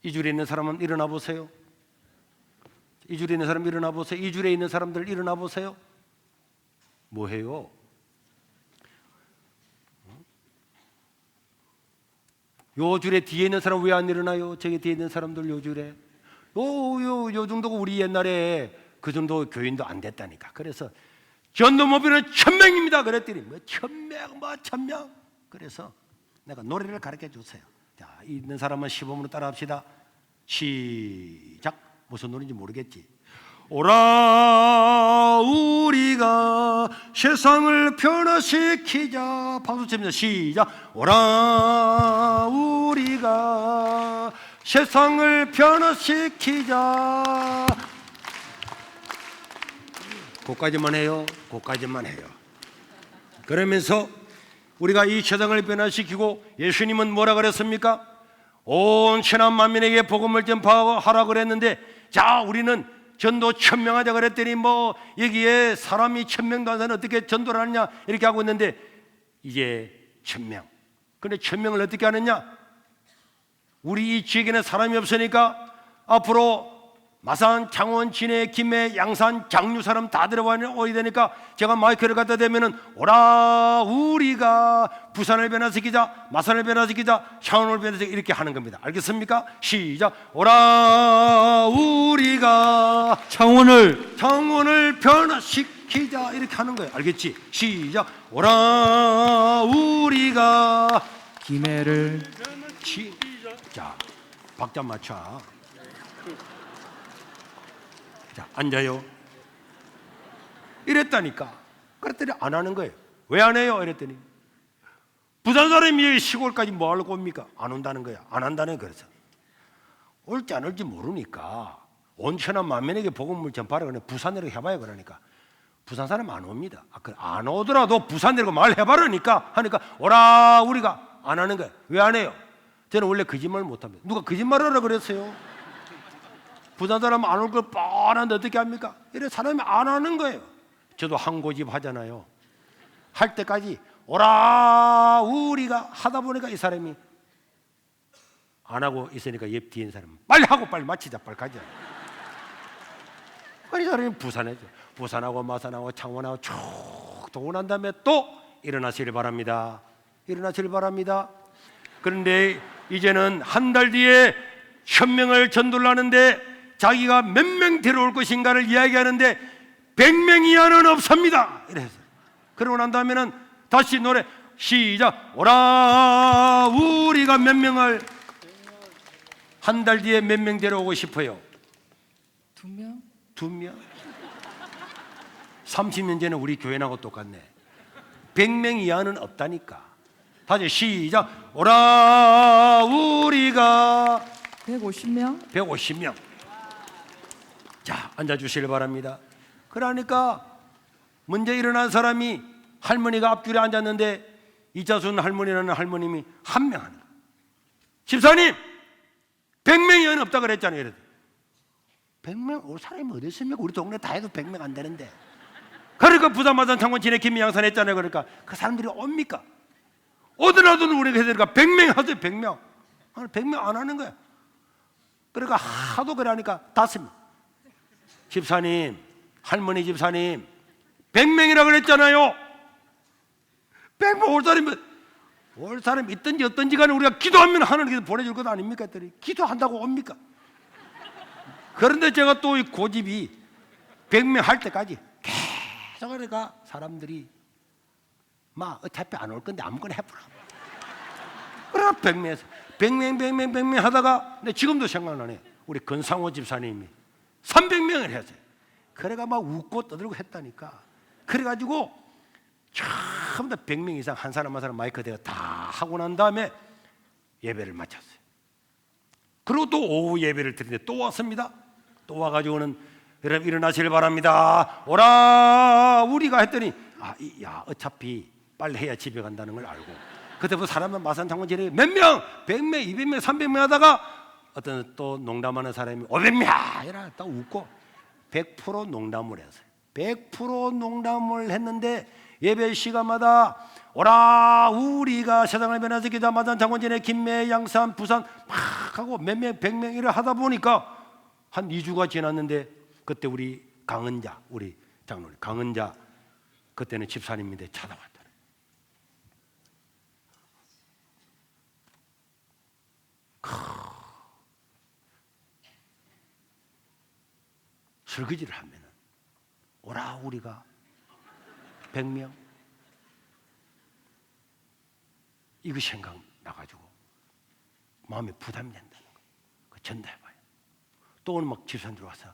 이 줄에 있는 사람은 일어나 보세요. 이 줄에 있는 사람 일어나 보세요. 이 줄에 있는 사람들 일어나 보세요. 뭐 해요? 요 줄에 뒤에 있는 사람 왜 안 일어나요? 저기 뒤에 있는 사람들 요 줄에 요 정도가 우리 옛날에 그 정도 교인도 안 됐다니까. 그래서 전도 목표는 1000명입니다. 그랬더니 뭐 1000명 뭐 1000명. 그래서 내가 노래를 가르쳐 주세요. 자, 있는 사람은 시범으로 따라합시다. 시작. 무슨 노래인지 모르겠지. 오라 우리가 세상을 변화시키자. 박수 칩니다. 시작. 오라 우리가 세상을 변화시키자. 그까지만 해요. 그까지만 해요. 그러면서 우리가 이 세상을 변화시키고 예수님은 뭐라 그랬습니까? 온 천하 만민에게 복음을 전파하라 그랬는데 자 우리는 전도 1000명 하자 그랬더니 뭐 여기에 사람이 1000명도 안 사는 어떻게 전도를 하느냐 이렇게 하고 있는데 이제 1000명. 그런데 1000명을 어떻게 하느냐? 우리 이 지역에는 사람이 없으니까 앞으로 마산, 창원, 진해, 김해, 양산, 장류 사람 다 들어와야 되니까 제가 마이크를 갖다 대면은 오라 우리가 부산을 변화시키자, 마산을 변화시키자, 창원을 변화시키자 이렇게 하는 겁니다. 알겠습니까? 시작. 오라 우리가 창원을 변화시키자 이렇게 하는 거예요. 알겠지? 시작. 오라 우리가 김해를 자, 박자 맞춰. 자, 앉아요. 이랬다니까. 그랬더니 안 하는 거예요. 왜 안 해요? 이랬더니 부산 사람이 여기 시골까지 뭐 하려고 옵니까? 안 온다는 거야. 안 한다는 거야. 그래서 올지 안 올지 모르니까 온 천하 만민에게 복음을 전파하라 그러니 부산으로 해봐야 그러니까 부산 사람 안 옵니다. 안 오더라도 부산으로 말해봐라니까 하니까 오라 우리가 안 하는 거예요. 왜 안 해요? 저는 원래 거짓말 못합니다. 누가 거짓말하라 그랬어요? 부산 사람 안 올 걸 뻔한데 어떻게 합니까? 이래 사람이 안 하는 거예요. 저도 한 고집 하잖아요. 할 때까지 오라 우리가 하다 보니까 이 사람이 안 하고 있으니까 옆 뒤에 있는 사람은 빨리 하고 빨리 마치자 빨리 가자. 이 사람이 부산하고 마산하고 창원하고 쭉 도고 난 다음에 또 일어나시길 바랍니다. 일어나시길 바랍니다. 그런데 이제는 한 달 뒤에 1000명을 전도를 하는데 자기가 몇 명 데려올 것인가를 이야기하는데 100명 이하는 없습니다. 이래서 그러고 난 다음에는 다시 노래 시작. 오라 우리가 몇 명을 한 달 뒤에 몇 명 데려오고 싶어요? 2명? 2명? 30년 전에 우리 교회하고 똑같네. 100명 이하는 없다니까. 다시 시작. 오라 우리가 150명? 150명. 자, 앉아주시길 바랍니다. 그러니까 먼저 일어난 사람이 할머니가 앞줄에 앉았는데 이자순 할머니라는 할머님이 한 명 하는 거예요. 집사님 100명이 없다 그랬잖아요. 이랬더니 100명? 올 사람이 어디 있습니까? 우리 동네 다 해도 100명 안 되는데. 그러니까 부산마산 창원 진해 김미양산 했잖아요. 그러니까 그 사람들이 옵니까? 오더라도 우리가 해야 되니까 100명 하세요. 100명. 100명 안 하는 거야. 그러니까 하도 그러니까 5명. 집사님, 할머니 집사님 100명이라 그랬잖아요. 100명 올 사람 있든지 없든지 간에 우리가 기도하면 하나님께서 보내줄 것 아닙니까? 했더니 기도한다고 옵니까? 그런데 제가 또 이 고집이 100명 할 때까지 계속 그러니까 사람들이 막 어차피 안 올 건데 아무거나 해보라. 그래 100명 하다가 근데 지금도 생각나네. 우리 건상호 집사님이 300명을 했어요. 그래가 막 웃고 떠들고 했다니까. 그래가지고 처음부터 100명 이상 한 사람 한 사람 마이크 대가 다 하고 난 다음에 예배를 마쳤어요. 그리고 또 오후 예배를 드리는데 또 왔습니다. 또 와가지고는 여러분 일어나시길 바랍니다. 오라 우리가 했더니 야 어차피 빨리 해야 집에 간다는 걸 알고 그때부터 사람은 마산창원 지내 몇 명, 100명, 200명, 300명 하다가 어떤 또 농담하는 사람이 500명 이라 딱 웃고 100% 농담을 했어요. 100% 농담을 했는데 예배 시간마다 오라 우리가 세상을 변화시키자 마산창원 지내 김해 양산 부산 막 하고 몇 명, 100명 이라 하다 보니까 한 2주가 지났는데 그때 우리 강은자 우리 장로님 강은자 그때는 집사님인데 찾아왔더래. 설거지를 하면은 오라 우리가 100명 이거 생각 나가지고 마음에 부담이 된다는 거. 그 전달해봐요. 또 오늘 막 집사님들 와서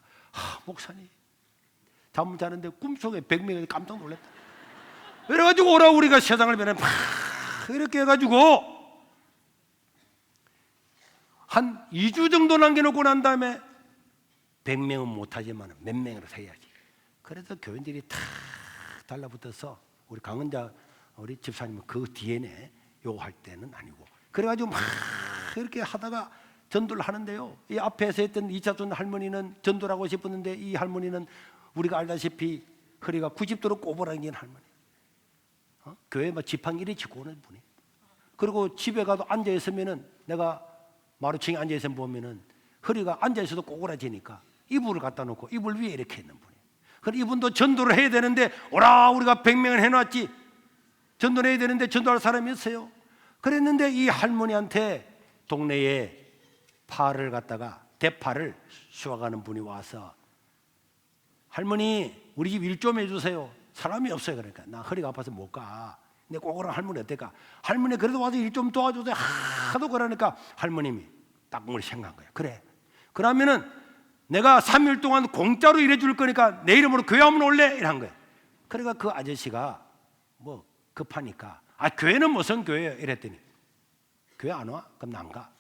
목사님 잠 자는데 꿈속에 100명이 깜짝 놀랐다. 그래가지고 오라 우리가 세상을 변해 막 이렇게 해가지고 한 2주 정도 남겨놓고 난 다음에 100명은 못하지만 몇 명으로 세야지. 그래서 교인들이 탁 달라붙어서 우리 강은자 우리 집사님은 그 뒤에네 요할 때는 아니고 그래가지고 막 이렇게 하다가 전도를 하는데요. 이 앞에서 했던 이차순 할머니는 전도를 하고 싶었는데 이 할머니는 우리가 알다시피 허리가 90도로 꼬부라진 할머니. 교회 막 지팡이 이리 짚고 오는 분이. 그리고 집에 가도 앉아 있으면은 내가 마루층에 앉아 있으면 보면은 허리가 앉아 있어도 꼬꾸라지니까 이불을 갖다 놓고 이불 위에 이렇게 있는 분이. 그럼 이분도 전도를 해야 되는데 오라 우리가 100명을 해놨지. 전도를 해야 되는데 전도할 사람이 있어요. 그랬는데 이 할머니한테 동네에 파를 갖다가 대파를 수확하는 분이 와서 할머니 우리 집 일 좀 해주세요. 사람이 없어요. 그러니까 나 허리가 아파서 못 가. 근데 꼬꾸란 할머니 어떨까? 할머니 그래도 와서 일 좀 도와주세요. 하도 그러니까 할머님이 딱 뭘 생각한 거예요. 그래 그러면은 내가 3일 동안 공짜로 일해줄 거니까 내 이름으로 교회 한번 올래? 이런 거예요. 그러니까 그 아저씨가 뭐 급하니까 교회는 무슨 교회예요? 이랬더니 교회 안 와? 그럼 난 가.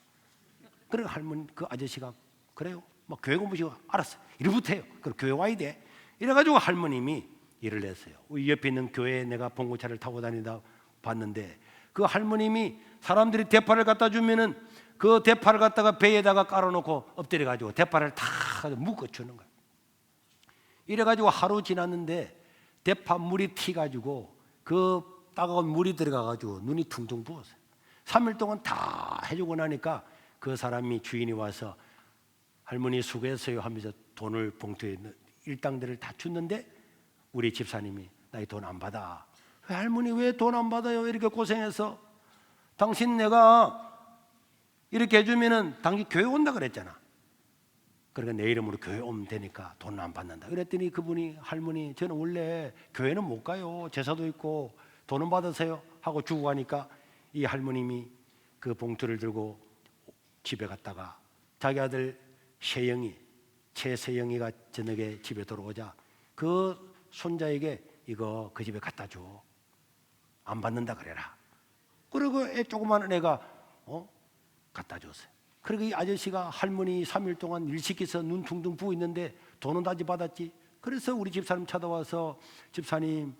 그러니까 할머니 그 아저씨가 그래요? 뭐 교회 공부시고 알았어. 일부터 해요. 그럼 교회 와야 돼. 이래가지고 할머님이 일을 했어요. 이 옆에 있는 교회에 내가 봉고차를 타고 다니다 봤는데 그 할머님이 사람들이 대파를 갖다 주면은 그 대파를 갖다가 배에다가 깔아놓고 엎드려가지고 대파를 다 묶어주는 거예요. 이래가지고 하루 지났는데 대파 물이 튀가지고 그 따가운 물이 들어가가지고 눈이 퉁퉁 부었어요. 3일 동안 다 해주고 나니까 그 사람이 주인이 와서 할머니 수고했어요 하면서 돈을 봉투에 일당들을 다 줬는데 우리 집사님이 나 이 돈 안 받아. 할머니 왜 돈 안 받아요? 이렇게 고생해서 당신 내가 이렇게 해주면은 당신 교회 온다 그랬잖아. 그러니까 내 이름으로 교회 오면 되니까 돈 안 받는다. 그랬더니 그분이 할머니 저는 원래 교회는 못 가요. 제사도 있고 돈은 받으세요 하고 주고 가니까 이 할머님이 그 봉투를 들고 집에 갔다가 자기 아들 세영이 최세영이가 저녁에 집에 들어오자 그 손자에게 이거 그 집에 갖다 줘. 안 받는다 그래라. 그리고 조그마한 애가 갖다 줬어요. 그리고 이 아저씨가 할머니 3일 동안 일 시켜서 눈 퉁퉁 부어 있는데 돈은 다시 받았지. 그래서 우리 집사님 찾아와서 집사님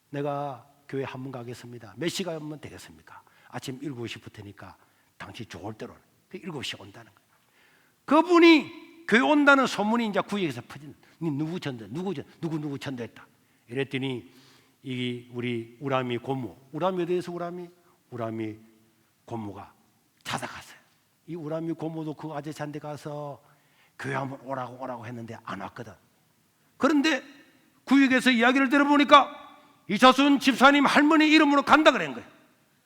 내가 교회 한번 가겠습니다. 몇 시간 하면 되겠습니까? 아침 7시부터니까 당신 좋을 대로 그 7시에 온다는 거예요. 그분이 교회 온다는 소문이 이제 구역에서 퍼진. 누구 전도, 누구 전도했다. 이랬더니 이 우리 우람이 고모, 우람에 대해서 우람이 고모가 찾아갔어요. 이 우람이 고모도 그 아저씨한테 가서 교회 한번 오라고 했는데 안 왔거든. 그런데 구역에서 이야기를 들어보니까 이차순 집사님 할머니 이름으로 간다 그런 거예요.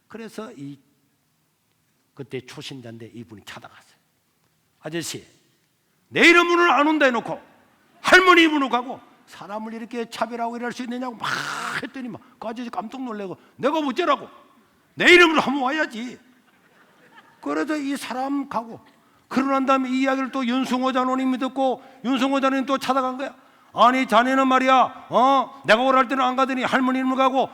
그래서 그때 초신자인데 이분이 찾아갔어요. 아저씨, 내 이름으로는 안 온다 해놓고 할머니 이름으로 가고 사람을 이렇게 차별하고 이럴 수 있느냐고 막 했더니 그 아저씨 깜짝 놀래고 내가 어쩌라고, 내 이름으로 한번 와야지. 그래서 이 사람 가고 그러고 난 다음에 이 이야기를 또 윤승호 장로님이 듣고 윤승호 장로님 또 찾아간 거야. 아니 자네는 말이야 내가 오랄 때는 안 가더니 할머니 이름을 가고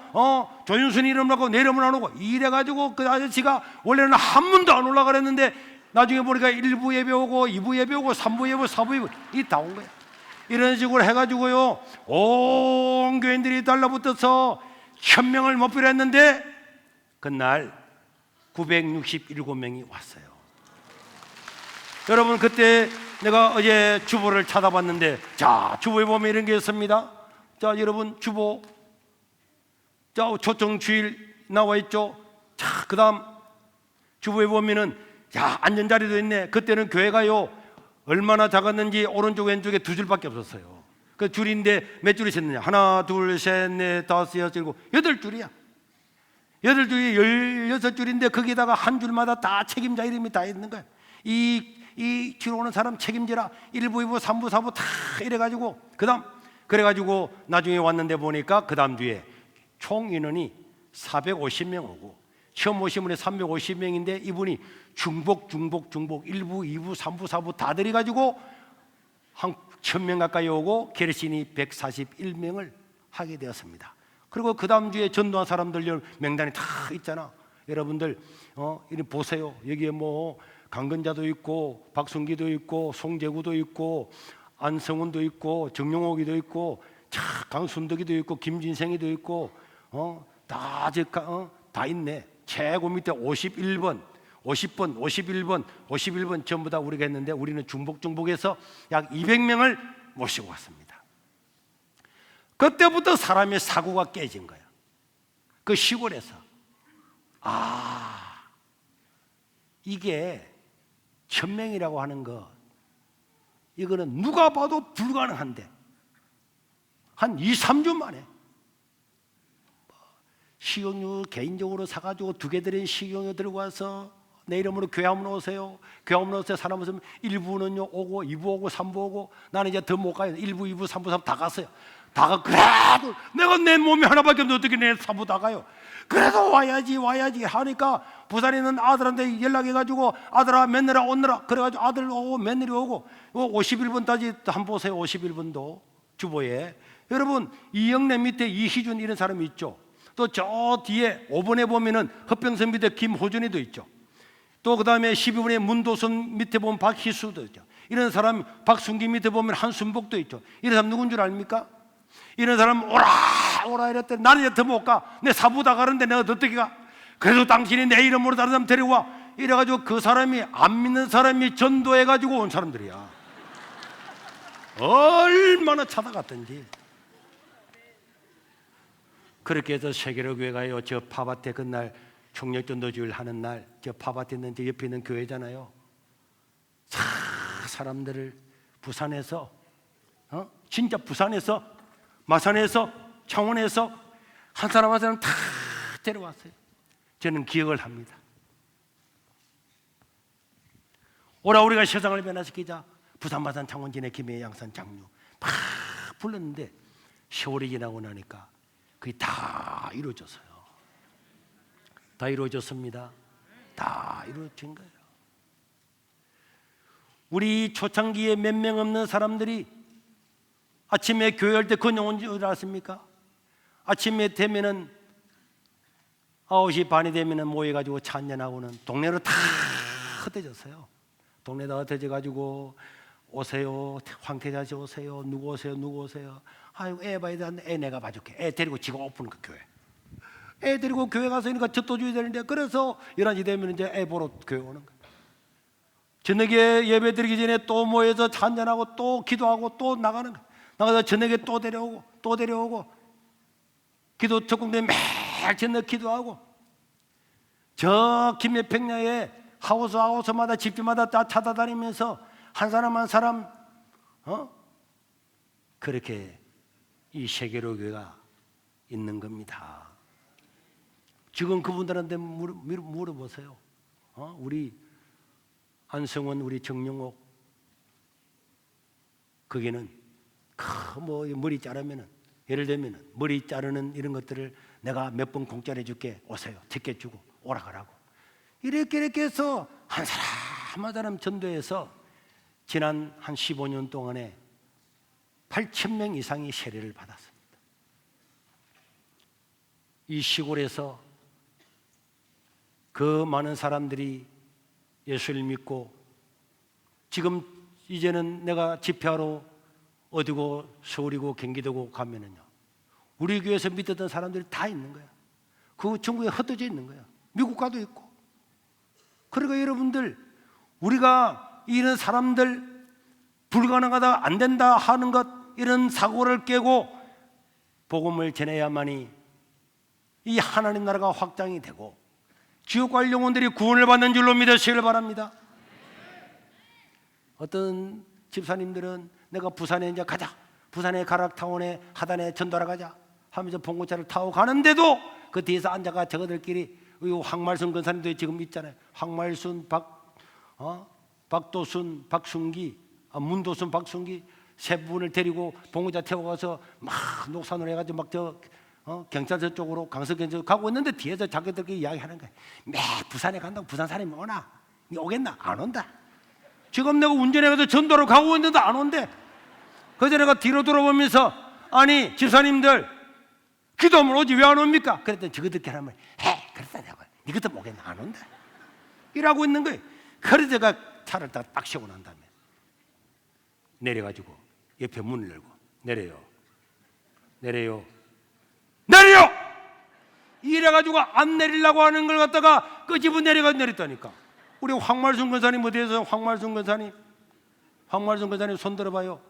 조윤순 이름을 가고 내 이름을 안 오고 이래가지고 그 아저씨가 원래는 한 번도 안 올라가 그랬는데 나중에 보니까 1부 예배 오고 2부 예배 오고 3부 예배 오고 4부 예배 이 다 온 거야. 이런 식으로 해가지고요 온 교인들이 달라붙어서 1000명을 목표로 했는데 그날 967명이 왔어요. 여러분 그때 내가 어제 주보를 찾아봤는데 자 주보에 보면 이런 게 있습니다. 자 여러분 주보 자 초청 주일 나와 있죠. 자 그다음 주보에 보면은 야 앉은 자리도 있네. 그때는 교회가요 얼마나 작았는지 오른쪽 왼쪽에 2줄밖에 없었어요. 그 줄인데 몇 줄이 섰느냐? 하나 둘 셋 넷 다섯 여섯 일곱 8줄이야. 8줄이 16줄인데 거기다가 한 줄마다 다 책임자 이름이 다 있는 거야. 이 뒤로 오는 사람 책임지라 1부 2부 3부 4부 다 이래가지고 그래가지고 나중에 왔는데 보니까 그 다음 주에 총 인원이 450명 오고 처음 오신 분이 350명인데 이분이 중복 1부 2부 3부 4부 다 들여가지고 한 1000명 가까이 오고 게르신이 141명을 하게 되었습니다. 그리고 그 다음 주에 전도한 사람들 명단이 다 있잖아. 여러분들 이리 보세요. 여기에 뭐 강건자도 있고 박순기도 있고 송재구도 있고 안성훈도 있고 정용옥이도 있고 강순덕이도 있고 김진생이도 있고 다 있네. 최고 밑에 51번 51번 전부 다 우리가 했는데 우리는 중복해서 약 200명을 모시고 왔습니다. 그때부터 사람의 사고가 깨진 거야. 그 시골에서 이게 1000명이라고 하는 거 이거는 누가 봐도 불가능한데 한 2, 3주 만에 식용유 개인적으로 사가지고 2개 들인 식용유 들고 와서 내 이름으로 교회 한번 오세요. 교회 한번 오세요. 사람 없으면 1부는요 오고 2부 오고 3부 오고 나는 이제 더 못 가요. 1부 2부 3부 3부 다 갔어요. 그래도 내가 내 몸이 하나밖에 없는데 어떻게 내 3부 다 가요. 그래도 와야지 하니까 부산에 있는 아들한테 연락해가지고 아들아 며느라 오느라 그래가지고 아들 오고 며느리 오고 51번까지 한번 보세요. 51번도 주보에 여러분 이영래 밑에 이희준 이런 사람이 있죠. 또 저 뒤에 5번에 보면은 흑병선 밑에 김호준이도 있죠. 또 그 다음에 12번에 문도선 밑에 보면 박희수도 있죠. 이런 사람 박순기 밑에 보면 한순복도 있죠. 이런 사람 누군 줄 압니까? 이런 사람 오라 이랬더니 나는 이제 더 못 가. 내 사부 다 가는데 내가 어떻게 가? 그래도 당신이 내 이름으로 다른 사람 데려와. 이래가지고 그 사람이 안 믿는 사람이 전도해가지고 온 사람들이야. 얼마나 찾아갔던지. 그렇게 해서 세계로 교회가요 저 팝밭에 그날 총력전도주일 하는 날 저 팝밭에 있는 저 옆에 있는 교회잖아요. 사람들을 부산에서 진짜 부산에서 마산에서 창원에서 한 사람 한 사람 다 데려왔어요. 저는 기억을 합니다. 오라 우리가 세상을 변화시키자. 부산 마산 창원 진해 김해 양산 장류 막 불렀는데 세월이 지나고 나니까 그게 다 이루어졌어요. 다 이루어졌습니다. 다 이루어진 거예요. 우리 초창기에 몇 명 없는 사람들이 아침에 교회 할 때 그냥 온 줄 아십니까? 아침에 되면은 9시 반이 되면은 모여가지고 찬양하고는 동네로 다 흩어졌어요. 동네 다 흩어져가지고 오세요. 황태자 씨 오세요. 누구 오세요. 아이고 애 봐야 되는데 애 내가 봐줄게. 애 데리고 지가 오픈 그 교회. 애 데리고 교회 가서 그러니까 젖도 줘야 되는데 그래서 11시 되면 이제 애 보러 교회 오는 거예요. 저녁에 예배 드리기 전에 또 모여서 찬양하고 또 기도하고 또 나가는 거예요. 나가서 저녁에 또 데려오고 기도 적공되면 매일 저녁 기도하고 저 김해평야에 하우스마다 집집마다 다 찾아다니면서 한 사람 한 사람 그렇게 이 세계로 교회가 있는 겁니다. 지금 그분들한테 물어보세요. 우리 안성원, 우리 정영옥 거기는 뭐 머리 자르면은 예를 들면 머리 자르는 이런 것들을 내가 몇 번 공짜로 해줄게, 오세요. 티켓 주고 오라 가라고 이렇게 해서 한 사람 한 사람 전도해서 지난 한 15년 동안에 8,000명 이상이 세례를 받았습니다. 이 시골에서 그 많은 사람들이 예수를 믿고 지금 이제는 내가 집회하러 어디고 서울이고 경기도고 가면은요 우리 교회에서 믿었던 사람들이 다 있는 거야. 그 전국에 흩어져 있는 거야. 미국 가도 있고. 그러니까 여러분들 우리가 이런 사람들 불가능하다 안 된다 하는 것 이런 사고를 깨고 복음을 전해야만이 이 하나님 나라가 확장이 되고 지옥 갈 영혼들이 구원을 받는 줄로 믿으시길 바랍니다. 어떤 집사님들은 내가 부산에 이제 가자, 부산의 가락타운에 하단에 전도하러 가자 하면서 봉고차를 타고 가는데도 그 뒤에서 앉아가 저거들끼리 황말순 권사님도 지금 있잖아요. 황말순, 박도순, 박순기, 문도순, 박순기 세 분을 데리고 봉고차 태워가서 막 녹산으로 해가지고 막 경찰서 쪽으로 강서경찰서 가고 있는데 뒤에서 자기들끼리 이야기하는 거예요. 매 부산에 간다고 부산 사람이 오나? 오겠나? 안 온다. 지금 내가 운전해가서 전도로 가고 있는데 안 온대. 그래서 내가 뒤로 돌아보면서 아니 집사님들 기도하면 오지 왜 안 옵니까? 그랬더니 저거들끼리 하면 그랬다 내가 니것도 오겠나? 안 온다 이러고 있는 거예요. 그래서 제가 차를 딱 쉬고 난 다음에 내려가지고 옆에 문을 열고 내려요 이래가지고 안 내리려고 하는 걸 갖다가 끄집어 내렸다니까. 우리 황말순 권사님 어디에서 황말순 권사님 손 들어봐요.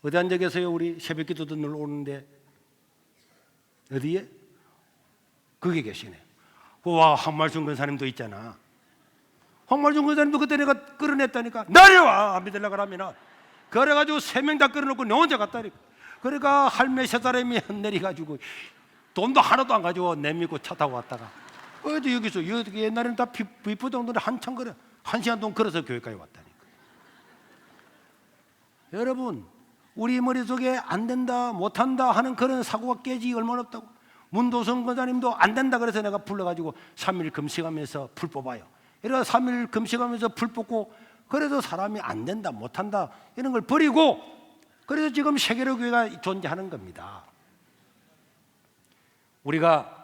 어디 앉아 계세요? 우리 새벽 기도도 늘 오는데 어디에? 거기 계시네. 와, 황말순 권사님도 있잖아. 황말순 권사님도 그때 내가 끌어냈다니까. 내려와 안 믿으려고 하면 그래가지고 3명 다 끌어놓고 너 혼자 갔다니까. 그러니까 할매 3사람이 내려가지고 돈도 하나도 안 가지고 내밀고 차 타고 왔다가 어디 여기서 옛날에는 다 비포동들에 한참 걸어 1시간 동안 걸어서 교회까지 왔다니까. 여러분 우리 머릿속에 안 된다 못한다 하는 그런 사고가 깨지기 얼마나 없다고. 문도성 권사님도 안 된다 그래서 내가 불러가지고 3일 금식하면서 불 뽑아요. 이래서 3일 금식하면서 불 뽑고 그래서 사람이 안 된다 못한다 이런 걸 버리고 그래서 지금 세계로 교회가 존재하는 겁니다. 우리가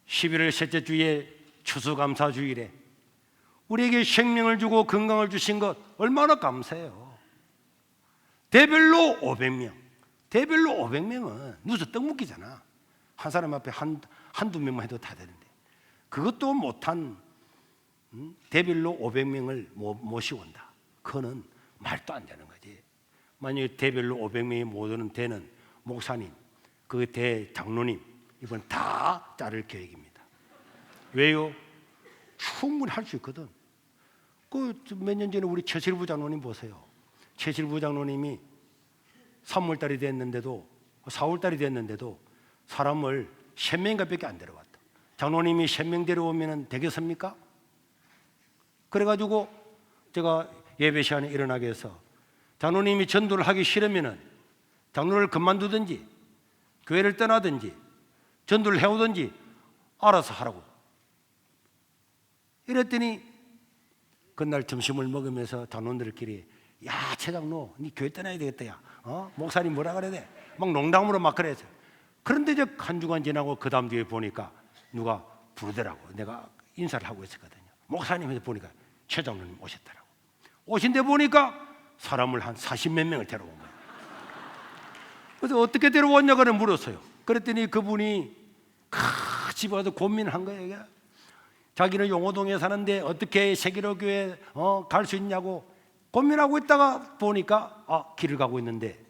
11월 셋째 주에 추수감사주일에 우리에게 생명을 주고 건강을 주신 것 얼마나 감사해요. 대별로 500명은 누서 떡 먹기잖아. 한 사람 앞에 한두 명만 해도 다 되는데 그것도 못한 대별로 500명을 모시고 온다. 그거는 말도 안 되는 거지. 만약에 대별로 500명이 못 오는 대는 목사님, 그 대장로님 이번 다 자를 계획입니다. 왜요? 충분히 할 수 있거든. 그 몇 년 전에 우리 최실부 장로님 보세요. 최실부 장로님이 3월달이 됐는데도 4월달이 됐는데도 사람을 10명인가밖에 안 데려왔다. 장로님이 10명 데려오면 되겠습니까? 그래가지고 제가 예배 시간에 일어나게 해서 장로님이 전도를 하기 싫으면은 장로를 그만두든지 교회를 떠나든지 전도를 해오든지 알아서 하라고. 이랬더니 그날 점심을 먹으면서 장로들끼리 야 최장로 니 교회 떠나야 되겠다 야 목사님 뭐라 그래야 돼 막 농담으로 막 그래서 그런데 이제 한 주간 지나고 그 다음 뒤에 보니까 누가 부르더라고. 내가 인사를 하고 있었거든요. 목사님에서 보니까 최장로님 오셨더라고. 오신데 보니까 사람을 한 40몇 명을 데려온 거예요. 그래서 어떻게 데려왔냐고 물었어요. 그랬더니 그분이 집에 와서 고민한 거예요. 자기는 용호동에 사는데 어떻게 세계로 교회 갈 수 있냐고 고민하고 있다가 보니까 길을 가고 있는데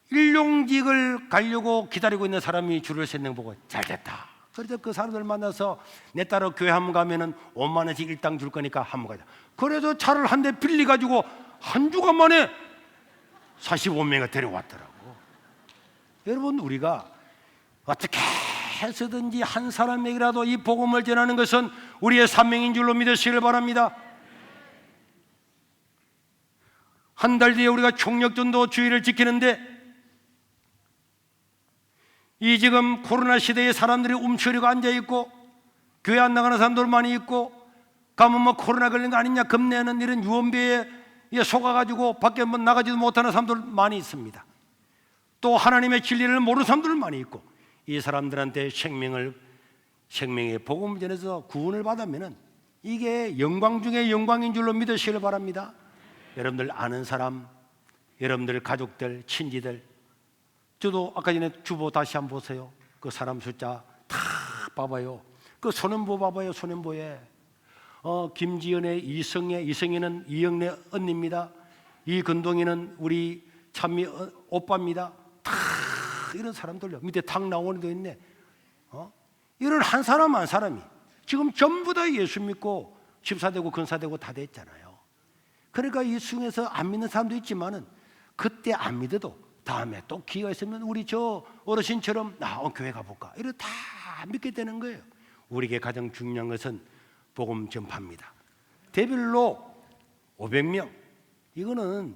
일용직을 가려고 기다리고 있는 사람이 줄을 섰는 거 보고 잘 됐다. 그래서 그 사람들 만나서 내 따라 교회 한번 가면은 5만 원씩 일당 줄 거니까 한번 가자. 그래서 차를 한 대 빌리 가지고 한 주간 만에 45명을 데려왔더라고. 여러분, 우리가 어떻게 해서든지 한 사람에게라도 이 복음을 전하는 것은 우리의 사명인 줄로 믿으시길 바랍니다. 한 달 뒤에 우리가 총력전도 주의를 지키는데 이 지금 코로나 시대에 사람들이 움츠리고 앉아있고 교회 안 나가는 사람들 많이 있고 가면 뭐 코로나 걸린 거 아니냐 겁내는 이런 유언비에 속아가지고 밖에 한번 나가지도 못하는 사람들 많이 있습니다. 또 하나님의 진리를 모르는 사람들 많이 있고 이 사람들한테 생명의 복음을 전해서 구원을 받으면은 이게 영광 중에 영광인 줄로 믿으시길 바랍니다. 여러분들 아는 사람, 여러분들 가족들, 친지들, 저도 아까 전에 주보 다시 한번 보세요. 그 사람 숫자 다 봐봐요. 그 소년보 봐봐요. 소년보에 김지연의 이성애는 이영래 언니입니다. 이근동이는 우리 찬미 오빠입니다. 다 이런 사람들요. 밑에 탁 나오는도 있네. 이런 한 사람 한 사람이 지금 전부 다 예수 믿고 집사되고 근사되고 다 됐잖아요. 그러니까 이 중에서 안 믿는 사람도 있지만은 그때 안 믿어도 다음에 또 기회가 있으면 우리 저 어르신처럼 교회 가볼까 이래 다 믿게 되는 거예요. 우리에게 가장 중요한 것은 복음 전파입니다. 대별로 500명 이거는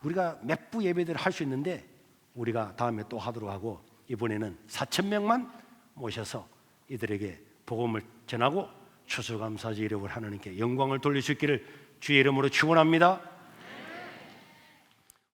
우리가 몇 부 예배들 할 수 있는데 우리가 다음에 또 하도록 하고 이번에는 4,000명만 모셔서 이들에게 복음을 전하고 추수감사제 이름을 하나님께 영광을 돌릴 수 있기를 주의 이름으로 축원합니다.